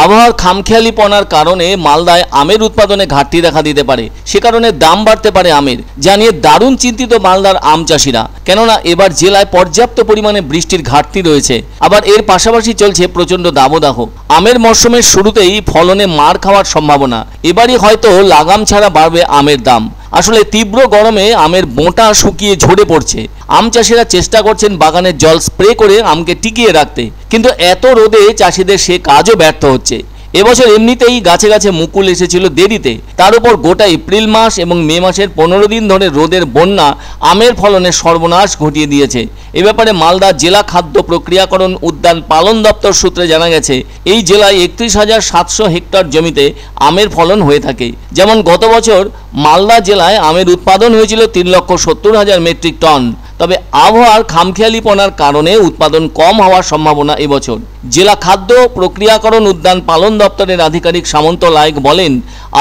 আবহাওয়ার খামখেয়ালিপনার কারণে মালদায় আমের উৎপাদনে ঘাটতি দেখা দিতে পারে, সে কারণে দাম বাড়তে পারে আমের, যা নিয়ে দারুণ চিন্তিত মালদার আম চাষিরা। কেননা এবার জেলায় পর্যাপ্ত পরিমাণে বৃষ্টির ঘাটতি রয়েছে, আবার এর পাশাপাশি চলছে প্রচণ্ড দাবদাহ। আমের মরশুমের শুরুতেই ফলনে মার খাওয়ার সম্ভাবনা, এবারই হয়তো লাগাম ছাড়া বাড়বে আমের দাম। আসলে তীব্র গরমে আমের বোঁটা শুকিয়ে ঝরে পড়ছে। আম চাষিরা চেষ্টা করছেন বাগানের জল স্প্রে করে আমকে টিকিয়ে রাখতে, কিন্তু এত রোদে চাষিদের সে কাজও ব্যর্থ হচ্ছে। এবছর এমনিতেই গাছে গাছে মুকুল এসেছিল দেরিতে, তার উপর গোটা এপ্রিল মাস এবং মে মাসের 15 দিন ধরে রোদের বন্যা আমের ফলনের সর্বনাশ ঘটিয়ে দিয়েছে। এ ব্যাপারে মালদা জেলা খাদ্য প্রক্রিয়াকরণ উদ্যান পালন দপ্তর সূত্রে জানা গেছে, এই জেলায় 31,700 হেক্টর জমিতে আমের ফলন হয়ে থাকে। যেমন গত বছর মালদা জেলায় আমের উৎপাদন হয়েছিল 3,70,000 মেট্রিক টন, তবে আবহাওয়ার খামখেয়ালিপনার কারণে উৎপাদন কম হওয়ার সম্ভাবনা এবছর। জেলা খাদ্য প্রক্রিয়াকরণ উদ্যান পালন দপ্তরের আধিকারিক সামন্ত লায়েক বলেন,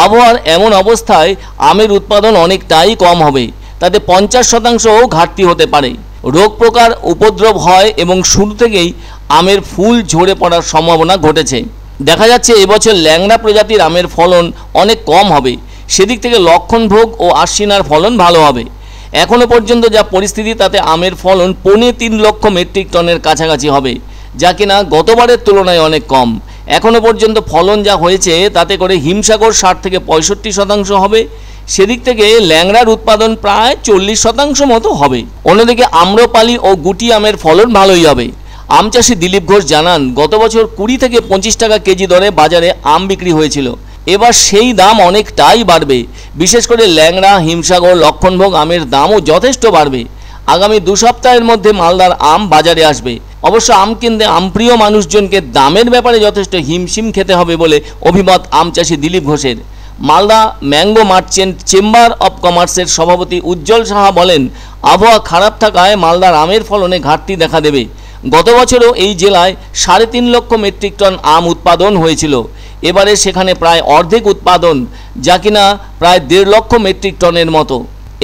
আবহাওয়ার এমন অবস্থায় আমের উৎপাদন অনেকটাই কম হবে, তাতে 50% ঘাটতি হতে পারে। রোগ প্রকার উপদ্রব হয় এবং শুরু থেকেই আমের ফুল ঝরে পড়ার সম্ভাবনা ঘটেছে। দেখা যাচ্ছে এবছর ল্যাংড়া প্রজাতির আমের ফলন অনেক কম হবে, সেদিক থেকে লক্ষণভোগ ও আশ্বিনার ফলন ভালো হবে। এখনও পর্যন্ত যা পরিস্থিতি তাতে আমের ফলন 3.25 লক্ষ মেট্রিক টনের কাছাকাছি হবে, যা কিনা গতবারের তুলনায় অনেক কম। এখনও পর্যন্ত ফলন যা হয়েছে তাতে করে হিমসাগর 60 থেকে 65% হবে, সেদিক থেকে ল্যাংড়ার উৎপাদন প্রায় 40% মতো হবে। অন্যদিকে আম্রপালি ও গুটি আমের ফলন ভালোই হবে। আম চাষি দিলীপ ঘোষ জানান, গত বছর 20 থেকে 25 টাকা কেজি দরে বাজারে আম বিক্রি হয়েছিল, এবার সেই দাম অনেকটাই বাড়বে। বিশেষ করে ল্যাংড়া, হিমসাগর, লক্ষণভোগ আমের দামও যথেষ্ট বাড়বে। আগামী 2 সপ্তাহের মধ্যে মালদার আম বাজারে আসবে। অবশ্য আম কিনতে আমপ্রিয় মানুষজনকে দামের ব্যাপারে যথেষ্ট হিমশিম খেতে হবে বলে অভিমত আম চাষি দিলীপ ঘোষের। Malda mango merchant chamber of কমার্সের সভাপতি উজ্জ্বল সাহা বলেন, আবহাওয়া খারাপ থাকায় মালদার আমের ফলনে ঘাটতি দেখা দেবে। গত বছরও এই জেলায় 3.5 লক্ষ মেট্রিক টন আম উৎপাদন হয়েছিল, এবারে সেখানে প্রায় অর্ধেক উৎপাদন, যা কিনা প্রায় 1.5 লক্ষ মেট্রিক টনের মতো।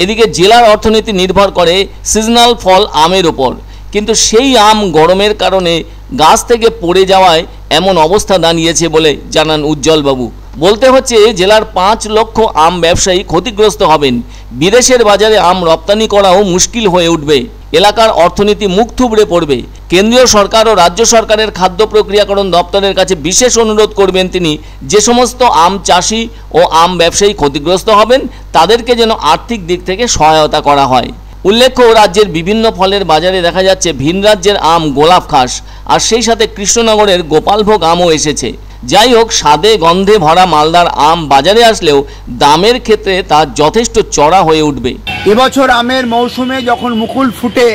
এদিকে জেলার অর্থনীতি নির্ভর করে সিজনাল ফল আমের ওপর, কিন্তু সেই আম গরমের কারণে গাছ থেকে পড়ে যাওয়ায় এমন অবস্থা দাঁড়িয়েছে বলে জানান উজ্জ্বলবাবু। বলতে হচ্ছে জেলার 5 লক্ষ আম ব্যবসায়ী ক্ষতিগ্রস্ত হবেন। বিদেশের বাজারে আম রপ্তানি করাও মুশকিল হয়ে উঠবে, এলাকার অর্থনীতি মুখ থুবড়ে পড়বে। কেন্দ্রীয় সরকার ও রাজ্য সরকারের খাদ্য প্রক্রিয়াকরণ দপ্তরের কাছে বিশেষ অনুরোধ করবেন তিনি, যে সমস্ত আম চাষি ও আম ব্যবসায়ী ক্ষতিগ্রস্ত হবেন তাদেরকে যেন আর্থিক দিক থেকে সহায়তা করা হয়। উল্লেখ্য, রাজ্যের বিভিন্ন ফলের বাজারে দেখা যাচ্ছে ভিন রাজ্যের আম গোলাপ খাস, আর সেই সাথে কৃষ্ণনগরের গোপালভোগ আমও এসেছে। যাই হোক, স্বাদে গন্ধে ভরা মালদার আম বাজারে আসলেও দামের ক্ষেত্রে তা যথেষ্ট চড়া হয়ে উঠবে। এবছর আমের মৌসুমে যখন মুকুল ফুটে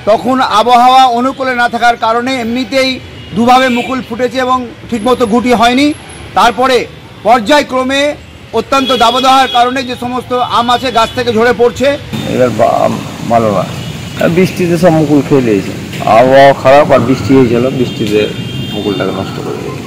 তখন আবহাওয়া অনুকূলে না থাকার কারণে এমনিতেই দুভাবে মুকুল ফুটেছে এবং ঠিকমতো গুটি হয়নি। তারপরে পর্যায়ক্রমে অত্যন্ত দাবদাহের কারণে যে সমস্ত আম আছে গাছ থেকে ঝরে পড়ছে। এবার ভালো না, বৃষ্টিতে সব মুকুল খেয়ে দিয়েছে। আবহাওয়া খারাপ আর বৃষ্টি হয়েছিল, বৃষ্টিতে মুকুলটাকে নষ্ট করে দিয়েছে।